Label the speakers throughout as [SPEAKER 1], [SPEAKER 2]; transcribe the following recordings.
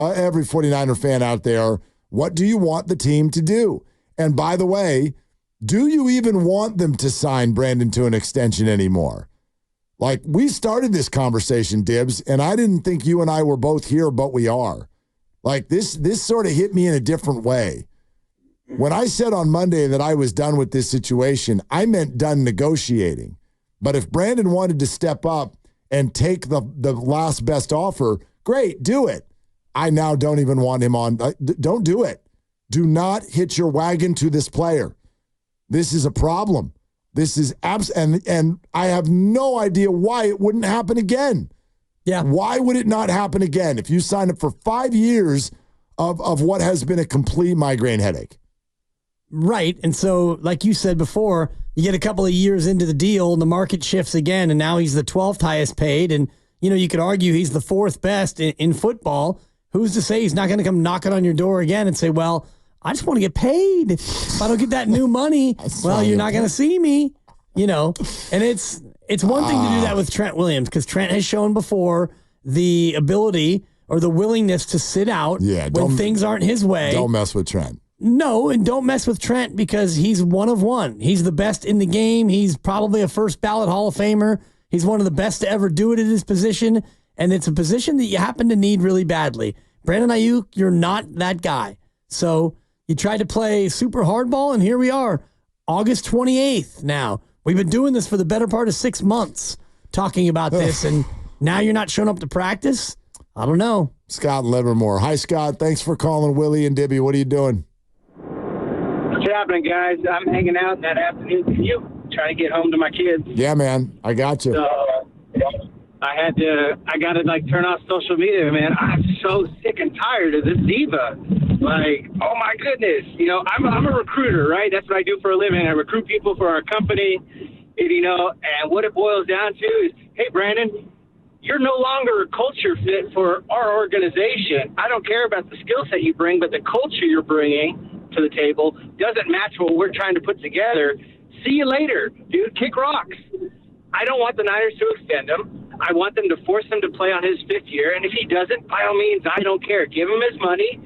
[SPEAKER 1] every 49er fan out there, what do you want the team to do? And by the way, do you even want them to sign Brandon to an extension anymore? Like, we started this conversation, Dibs, and I didn't think you and I were both here, but we are. Like, this sort of hit me in a different way. When I said on Monday that I was done with this situation, I meant done negotiating. But if Brandon wanted to step up and take the last best offer, great, do it. I now don't even want him on. Don't do it. Do not hitch your wagon to this player. This is a problem. This is and I have no idea why it wouldn't happen again.
[SPEAKER 2] Yeah.
[SPEAKER 1] Why would it not happen again if you sign up for 5 years of what has been a complete migraine headache?
[SPEAKER 2] Right. And so, like you said before, you get a couple of years into the deal and the market shifts again, and now he's the 12th highest paid. And, you could argue he's the 4th best in football. Who's to say he's not going to come knocking on your door again and say, well, I just want to get paid. If I don't get that new money, well, you're not going to see me, And it's one thing to do that with Trent Williams, because Trent has shown before the ability or the willingness to sit out when things aren't his way.
[SPEAKER 1] Don't mess with Trent.
[SPEAKER 2] No, and don't mess with Trent because he's one of one. He's the best in the game. He's probably a first ballot Hall of Famer. He's one of the best to ever do it at his position, and it's a position that you happen to need really badly. Brandon Aiyuk, you're not that guy. So you tried to play super hardball, and here we are, August 28th now. We've been doing this for the better part of 6 months, talking about this, and now you're not showing up to practice? I don't know.
[SPEAKER 1] Scott in Livermore. Hi, Scott. Thanks for calling Willie and Dibby. What are you doing?
[SPEAKER 3] What's happening, guys? I'm hanging out that afternoon with you, trying to get home to my kids.
[SPEAKER 1] Yeah, man. I got you.
[SPEAKER 3] So I got to turn off social media, man. I'm so sick and tired of this diva. Like, oh my goodness. I'm a recruiter, right? That's what I do for a living. I recruit people for our company, and what it boils down to is, hey, Brandon, you're no longer a culture fit for our organization. I don't care about the skill set you bring, but the culture you're bringing to the table doesn't match what we're trying to put together. See you later, dude. Kick rocks. I don't want the Niners to extend him. I want them to force him to play on his 5th year, and if he doesn't, by all means, I don't care. Give him his money.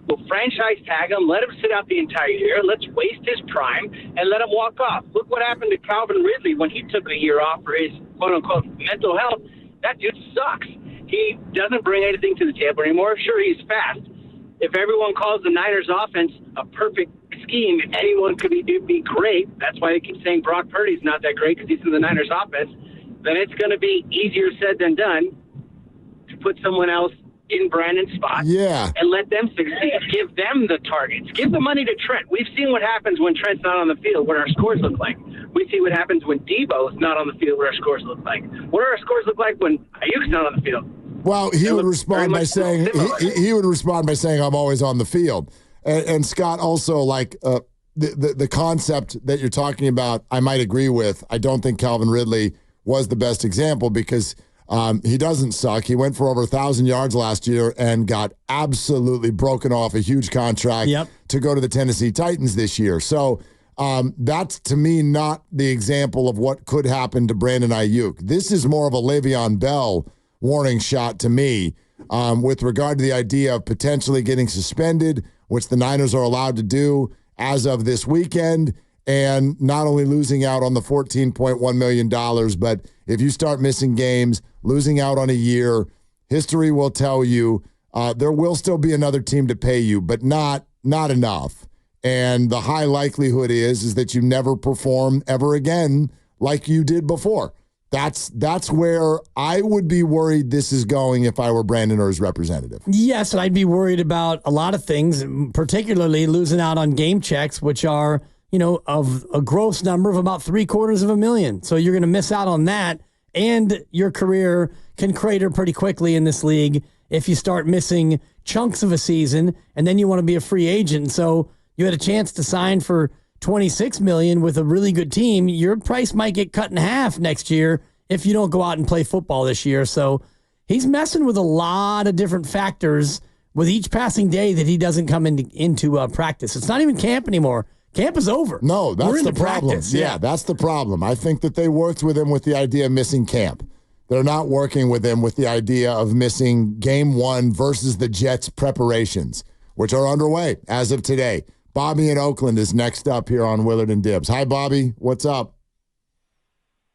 [SPEAKER 3] We'll franchise tag him. Let him sit out the entire year. Let's waste his prime and let him walk off. Look what happened to Calvin Ridley when he took a year off for his quote-unquote mental health. That dude sucks. He doesn't bring anything to the table anymore. Sure, he's fast. If everyone calls the Niners offense a perfect scheme, anyone could be great. That's why they keep saying Brock Purdy's not that great because he's in the Niners offense. Then it's going to be easier said than done to put someone else in Brandon's spot and let them succeed. Give them the targets. Give the money to Trent. We've seen what happens when Trent's not on the field, what our scores look like. We see what happens when Debo is not on the field, what our scores look like. What do our scores look like when Aiyuk's not on the field?
[SPEAKER 1] Well, he would respond by saying I'm always on the field. And Scott, also, the concept that you're talking about, I might agree with. I don't think Calvin Ridley was the best example because he doesn't suck. He went for over 1,000 yards last year and got absolutely broken off a huge contract to go to the Tennessee Titans this year. So that's, to me, not the example of what could happen to Brandon Aiyuk. This is more of a Le'Veon Bell warning shot to me with regard to the idea of potentially getting suspended, which the Niners are allowed to do as of this weekend, and not only losing out on the $14.1 million, but if you start missing games, losing out on a year, history will tell you there will still be another team to pay you, but not enough. And the high likelihood is that you never perform ever again like you did before. That's where I would be worried this is going if I were Brandon or his representative.
[SPEAKER 2] Yes, and I'd be worried about a lot of things, particularly losing out on game checks, which are, of a gross number of about $750,000. So you're going to miss out on that, and your career can crater pretty quickly in this league if you start missing chunks of a season, and then you want to be a free agent. So you had a chance to sign for $26 million with a really good team. Your price might get cut in half next year if you don't go out and play football this year. So he's messing with a lot of different factors with each passing day that he doesn't come into practice. It's not even camp anymore. Camp is over.
[SPEAKER 1] No, that's the problem.
[SPEAKER 2] Practice.
[SPEAKER 1] Yeah, that's the problem. I think that they worked with him with the idea of missing camp. They're not working with him with the idea of missing game 1 versus the Jets preparations, which are underway as of today. Bobby in Oakland is next up here on Willard and Dibs. Hi, Bobby. What's up?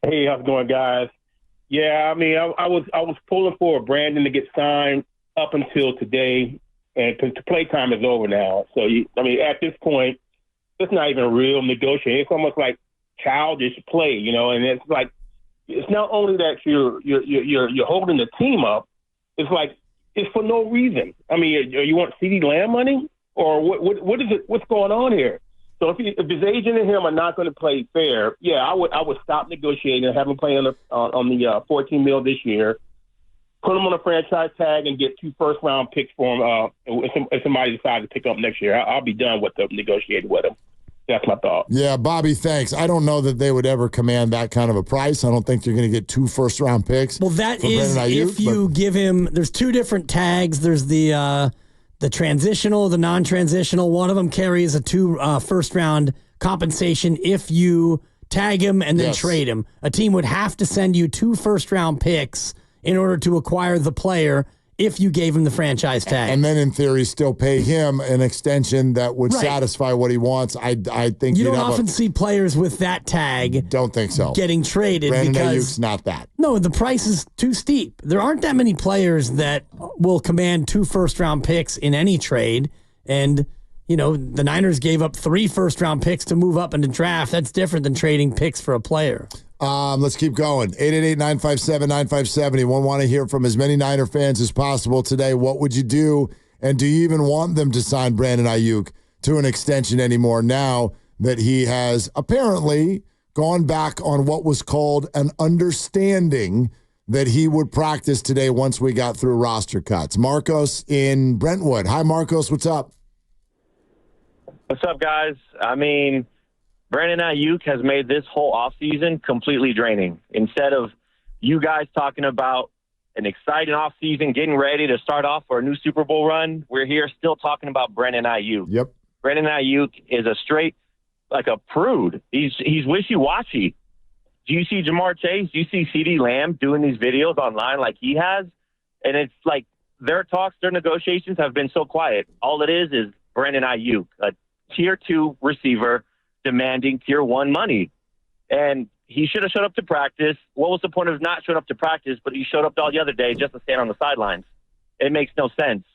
[SPEAKER 4] Hey, how's it going, guys? Yeah, I mean, I was pulling for Brandon to get signed up until today, and because the play time is over now. So, at this point, it's not even real negotiating. It's almost like childish play, and it's like it's not only that you're holding the team up. It's like it's for no reason. I mean, you want CeeDee Lamb money, or what is it? What's going on here? So if his agent and him are not going to play fair, yeah, I would stop negotiating and have him play on the $14 million this year. Put him on a franchise tag and get 2 first-round picks for him. If somebody decides to pick up next year, I'll be done with negotiating with him. That's my thought.
[SPEAKER 1] Yeah, Bobby, thanks. I don't know that they would ever command that kind of a price. I don't think you're going to get 2 first-round picks.
[SPEAKER 2] Well, that is Aiyuk, if you give him – there's 2 different tags. There's the transitional, the non-transitional. One of them carries a 2 first-round compensation if you tag him and then trade him. A team would have to send you 2 first-round picks in order to acquire the player if you gave him the franchise tag.
[SPEAKER 1] And then, in theory, still pay him an extension that would satisfy what he wants. I think
[SPEAKER 2] you don't often see players with that tag.
[SPEAKER 1] Don't think so.
[SPEAKER 2] Getting traded
[SPEAKER 1] Brandon
[SPEAKER 2] because
[SPEAKER 1] Aiyuk's not that.
[SPEAKER 2] No, the price is too steep. There aren't that many players that will command 2 first-round picks in any trade. And, the Niners gave up 3 first-round picks to move up in the draft. That's different than trading picks for a player.
[SPEAKER 1] Let's keep going. 888-957-9570. We want to hear from as many Niner fans as possible today. What would you do? And do you even want them to sign Brandon Aiyuk to an extension anymore now that he has apparently gone back on what was called an understanding that he would practice today once we got through roster cuts? Marcos in Brentwood. Hi, Marcos. What's up?
[SPEAKER 5] What's up, guys? I mean, Brandon Aiyuk has made this whole offseason completely draining. Instead of you guys talking about an exciting offseason, getting ready to start off for a new Super Bowl run, we're here still talking about Brandon Aiyuk.
[SPEAKER 1] Yep.
[SPEAKER 5] Brandon Aiyuk is a straight, like a prude. He's wishy-washy. Do you see Jamar Chase? Do you see CeeDee Lamb doing these videos online like he has? And it's like their talks, their negotiations have been so quiet. All it is Brandon Aiyuk, a Tier 2 receiver, demanding Tier 1 money. And he should have showed up to practice. What was the point of not showing up to practice, but he showed up all the other day just to stand on the sidelines? It makes no sense.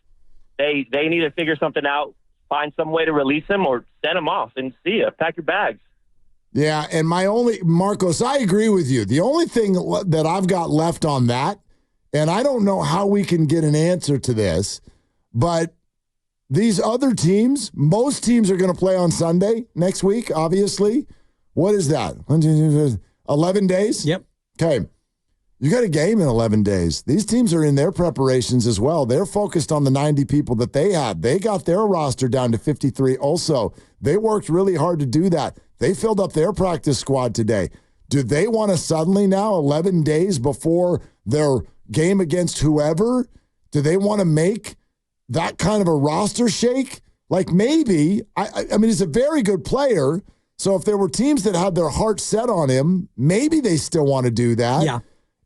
[SPEAKER 5] They need to figure something out, find some way to release him or send him off and see ya. Pack your bags.
[SPEAKER 1] Yeah, and Marcos, I agree with you. The only thing that I've got left on that, and I don't know how we can get an answer to this, but these other teams, most teams are going to play on Sunday next week, obviously. What is that? 11 days?
[SPEAKER 2] Yep.
[SPEAKER 1] Okay. You got a game in 11 days. These teams are in their preparations as well. They're focused on the 90 people that they had. They got their roster down to 53 also. They worked really hard to do that. They filled up their practice squad today. Do they want to suddenly now, 11 days before their game against whoever, do they want to make that kind of a roster shake? Like maybe, I mean, he's a very good player. So if there were teams that had their heart set on him, maybe they still want to do that.
[SPEAKER 2] Yeah.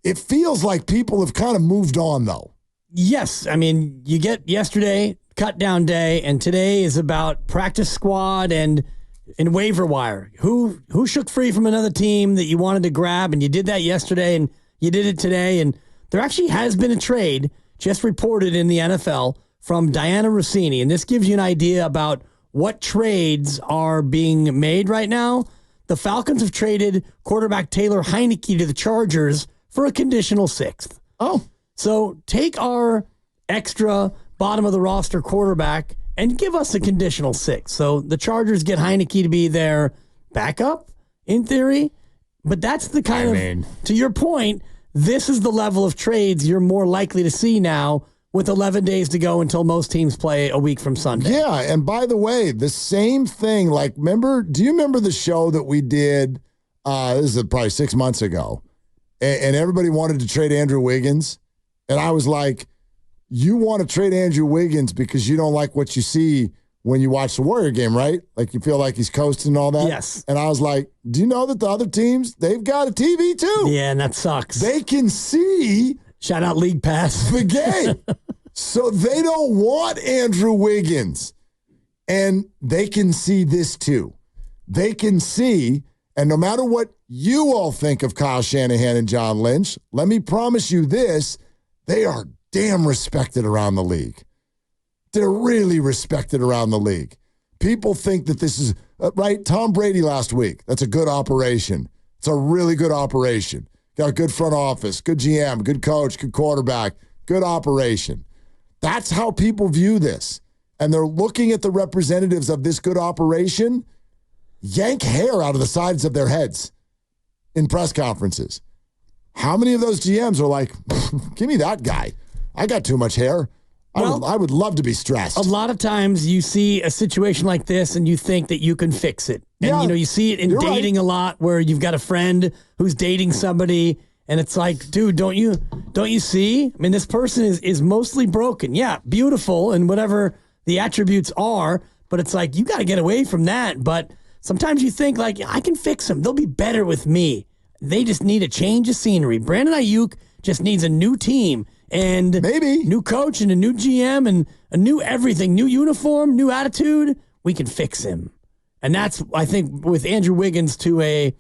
[SPEAKER 1] It feels like people have kind of moved on, though.
[SPEAKER 2] Yes. I mean, you get yesterday, cut down day, and today is about practice squad and waiver wire. Who shook free from another team that you wanted to grab, and you did that yesterday, and you did it today. And there actually has been a trade just reported in the NFL from Diana Rossini, and this gives you an idea about what trades are being made right now. The Falcons have traded quarterback Taylor Heineke to the Chargers for a conditional 6th.
[SPEAKER 1] Oh.
[SPEAKER 2] So take our extra bottom of the roster quarterback and give us a conditional 6. So the Chargers get Heineke to be their backup, in theory. But that's the kind to your point, this is the level of trades you're more likely to see now with 11 days to go until most teams play a week from Sunday.
[SPEAKER 1] Yeah, and by the way, the same thing, do you remember the show that we did, this is probably 6 months ago, and everybody wanted to trade Andrew Wiggins, and I was like, you want to trade Andrew Wiggins because you don't like what you see when you watch the Warrior game, right? Like you feel like he's coasting and all that.
[SPEAKER 2] Yes.
[SPEAKER 1] And I was like, do you know that the other teams, they've got a TV too?
[SPEAKER 2] Yeah, and that sucks.
[SPEAKER 1] They can see
[SPEAKER 2] Shout out League Pass.
[SPEAKER 1] the game. So they don't want Andrew Wiggins. And they can see this too. They can see, and no matter what you all think of Kyle Shanahan and John Lynch, let me promise you this, they are damn respected around the league. They're really respected around the league. People think that this is, right, Tom Brady last week, that's a good operation. It's a really good operation. Got a good front office, good GM, good coach, good quarterback, good operation. That's how people view this. And they're looking at the representatives of this good operation yank hair out of the sides of their heads in press conferences. How many of those GMs are like, give me that guy. I got too much hair. I would love to be stressed.
[SPEAKER 2] A lot of times you see a situation like this and you think that you can fix it. And, you see it in dating a lot where you've got a friend who's dating somebody and it's like, dude, don't you see? I mean, this person is mostly broken. Yeah, beautiful and whatever the attributes are, but it's like, you got to get away from that. But sometimes you think like, I can fix them. They'll be better with me. They just need a change of scenery. Brandon Aiyuk just needs a new team. And
[SPEAKER 1] maybe
[SPEAKER 2] new coach and a new GM and a new everything, new uniform, new attitude, we can fix him. And that's, I think, with Andrew Wiggins to a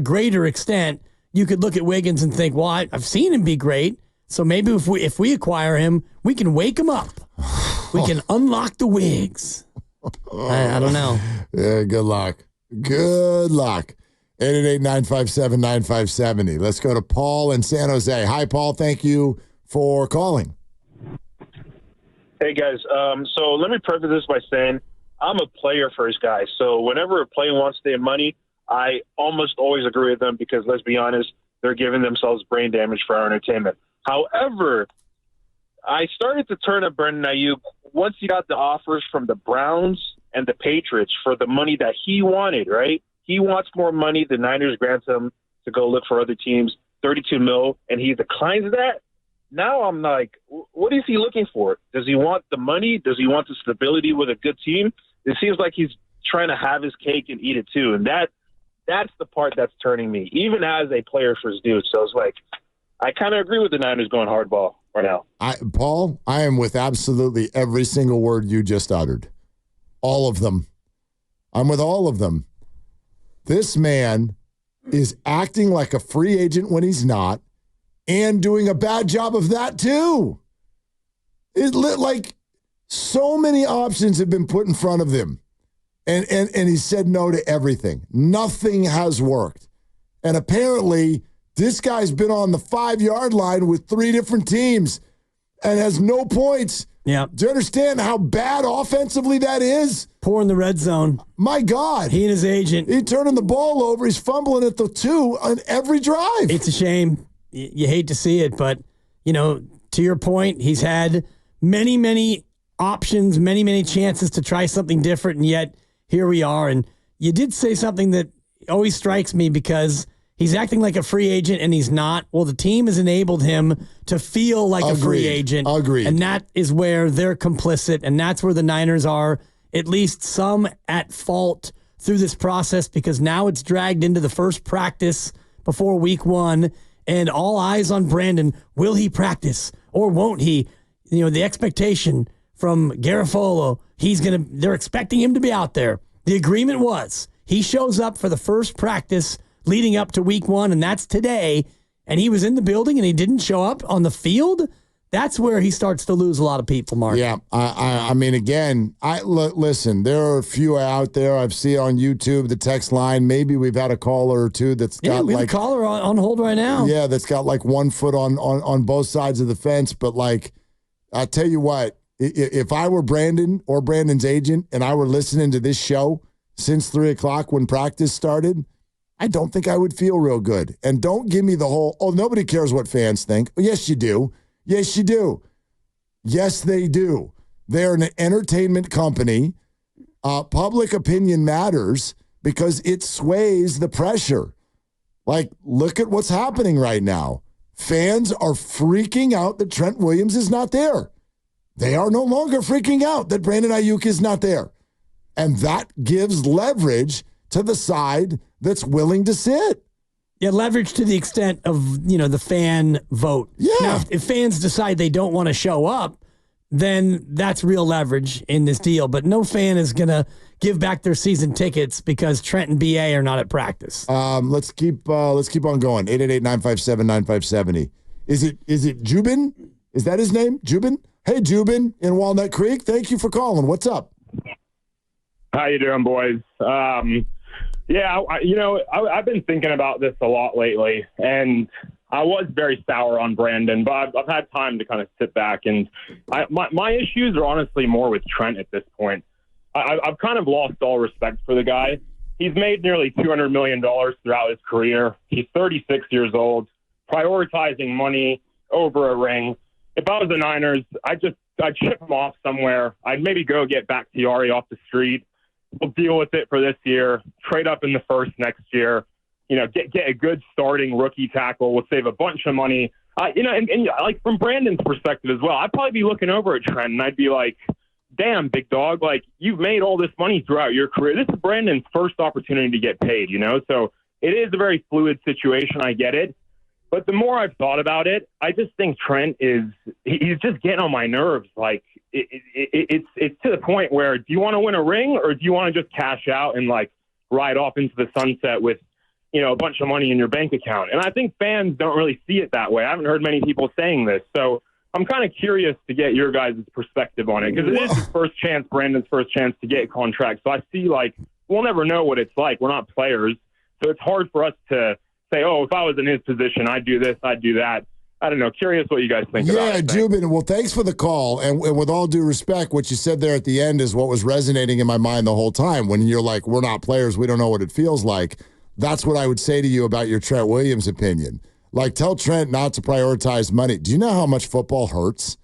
[SPEAKER 2] greater extent, you could look at Wiggins and think, well, I've seen him be great. So maybe if we acquire him, we can wake him up. We can unlock the wigs. I don't know.
[SPEAKER 1] Yeah, good luck. Good luck. 888-957-9570. Let's go to Paul in San Jose. Hi, Paul. Thank you for calling.
[SPEAKER 6] Hey, guys. So let me preface this by saying I'm a player first guy. So whenever a player wants their money, I almost always agree with them because, let's be honest, they're giving themselves brain damage for our entertainment. However, I started to turn up Brandon Aiyuk once he got the offers from the Browns and the Patriots for the money that he wanted, right? He wants more money. The Niners grant him to go look for other teams, $32 million, and he declines that. Now I'm like, what is he looking for? Does he want the money? Does he want the stability with a good team? It seems like he's trying to have his cake and eat it too. And that's the part that's turning me, even as a player first dude. So it's like, I kind of agree with the Niners going hardball right now.
[SPEAKER 1] Paul, I am with absolutely every single word you just uttered. All of them. I'm with all of them. This man is acting like a free agent when he's not and doing a bad job of that too. Like so many options have been put in front of him. And he said no to everything. Nothing has worked. And apparently, this guy's been on the 5-yard line with 3 different teams and has no points.
[SPEAKER 2] Yeah.
[SPEAKER 1] Do you understand how bad offensively that is?
[SPEAKER 2] Poor in the red zone.
[SPEAKER 1] My God.
[SPEAKER 2] He and his agent.
[SPEAKER 1] He's turning the ball over. He's fumbling at the 2 on every drive.
[SPEAKER 2] It's a shame. You hate to see it, but, to your point, he's had many, many options, many, many chances to try something different, and yet here we are. And you did say something that always strikes me because he's acting like a free agent and he's not. Well, the team has enabled him to feel like a free agent.
[SPEAKER 1] Agreed.
[SPEAKER 2] And that is where they're complicit, and that's where the Niners are at least some at fault through this process because now it's dragged into the first practice before week 1. And all eyes on Brandon. Will he practice or won't he? The expectation from Garofalo, they're expecting him to be out there. The agreement was he shows up for the first practice leading up to week 1, and that's today. And he was in the building and he didn't show up on the field. That's where he starts to lose a lot of people, Mark.
[SPEAKER 1] Yeah, I mean, again, listen, there are a few out there. I've seen on YouTube, the text line. Maybe we've had a caller or two that's got
[SPEAKER 2] we have a caller on hold right now.
[SPEAKER 1] Yeah, that's got like 1 foot on both sides of the fence. But like, I tell you what, if I were Brandon or Brandon's agent and I were listening to this show since 3 o'clock when practice started, I don't think I would feel real good. And don't give me the whole, nobody cares what fans think. Well, yes, you do. Yes, you do. Yes, they do. They're an entertainment company. Public opinion matters because it sways the pressure. Like, look at what's happening right now. Fans are freaking out that Trent Williams is not there. They are no longer freaking out that Brandon Aiyuk is not there. And that gives leverage to the side that's willing to sit.
[SPEAKER 2] Yeah, leverage to the extent of, the fan vote.
[SPEAKER 1] Yeah.
[SPEAKER 2] Now, if fans decide they don't want to show up, then that's real leverage in this deal. But no fan is going to give back their season tickets because Trent and BA are not at practice.
[SPEAKER 1] Let's keep on going. 888-957-9570. Is it Jubin? Is that his name? Jubin? Hey, Jubin in Walnut Creek. Thank you for calling. What's up?
[SPEAKER 7] How you doing, boys? I've been thinking about this a lot lately, and I was very sour on Brandon, but I've had time to kind of sit back, and my issues are honestly more with Trent at this point. I've kind of lost all respect for the guy. He's made nearly $200 million throughout his career. He's 36 years old, prioritizing money over a ring. If I was the Niners, I'd ship him off somewhere. I'd maybe go get Bakhtiari off the street. We'll deal with it for this year. Trade up in the first next year. Get a good starting rookie tackle. We'll save a bunch of money. And like from Brandon's perspective as well, I'd probably be looking over at Trent and I'd be like, damn, big dog, like you've made all this money throughout your career. This is Brandon's first opportunity to get paid, So it is a very fluid situation. I get it. But the more I've thought about it, I just think Trent he's just getting on my nerves. Like it's to the point where, do you want to win a ring or do you want to just cash out and like ride off into the sunset with, a bunch of money in your bank account? And I think fans don't really see it that way. I haven't heard many people saying this. So I'm kind of curious to get your guys' perspective on it because it is his Brandon's first chance to get a contract. So I see we'll never know what it's like. We're not players. So it's hard for us to say, if I was in his position, I'd do this, I'd do that. I don't know. Curious what you guys think about it.
[SPEAKER 1] Yeah, Jubin, well, thanks for the call. And with all due respect, what you said there at the end is what was resonating in my mind the whole time. When you're like, we're not players, we don't know what it feels like. That's what I would say to you about your Trent Williams opinion. Like, tell Trent not to prioritize money. Do you know how much football hurts?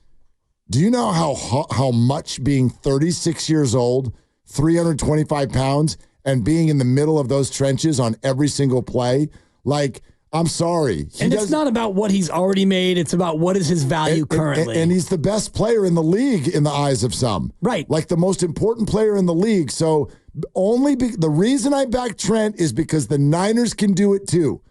[SPEAKER 1] Do you know how much being 36 years old, 325 pounds, and being in the middle of those trenches on every single play? Like, I'm sorry.
[SPEAKER 2] It's not about what he's already made. It's about what is his value currently.
[SPEAKER 1] And he's the best player in the league in the eyes of some.
[SPEAKER 2] Right.
[SPEAKER 1] Like the most important player in the league. So the reason I back Trent is because the Niners can do it too.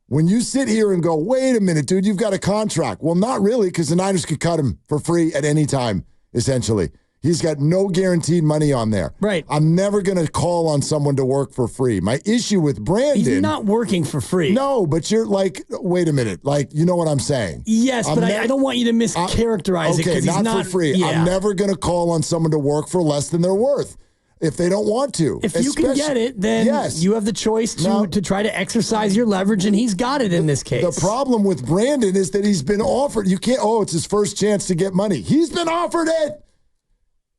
[SPEAKER 1] When you sit here and go, wait a minute, dude, you've got a contract. Well, not really, because the Niners could cut him for free at any time, essentially. He's got no guaranteed money on there.
[SPEAKER 2] Right.
[SPEAKER 1] I'm never going to call on someone to work for free. My issue with Brandon...
[SPEAKER 2] He's not working for free.
[SPEAKER 1] No, but you're like, wait a minute. Like, you know what I'm saying?
[SPEAKER 2] Yes, but I don't want you to mischaracterize it.
[SPEAKER 1] Okay,
[SPEAKER 2] not
[SPEAKER 1] not for free.
[SPEAKER 2] Yeah.
[SPEAKER 1] I'm never going to call on someone to work for less than they're worth if they don't want to.
[SPEAKER 2] If you can get it, then you have the choice to try to exercise your leverage, and he's got it in this case.
[SPEAKER 1] The problem with Brandon is that he's been offered. You can't, it's his first chance to get money. He's been offered it.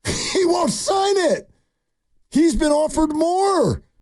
[SPEAKER 1] He won't sign it. He's been offered more.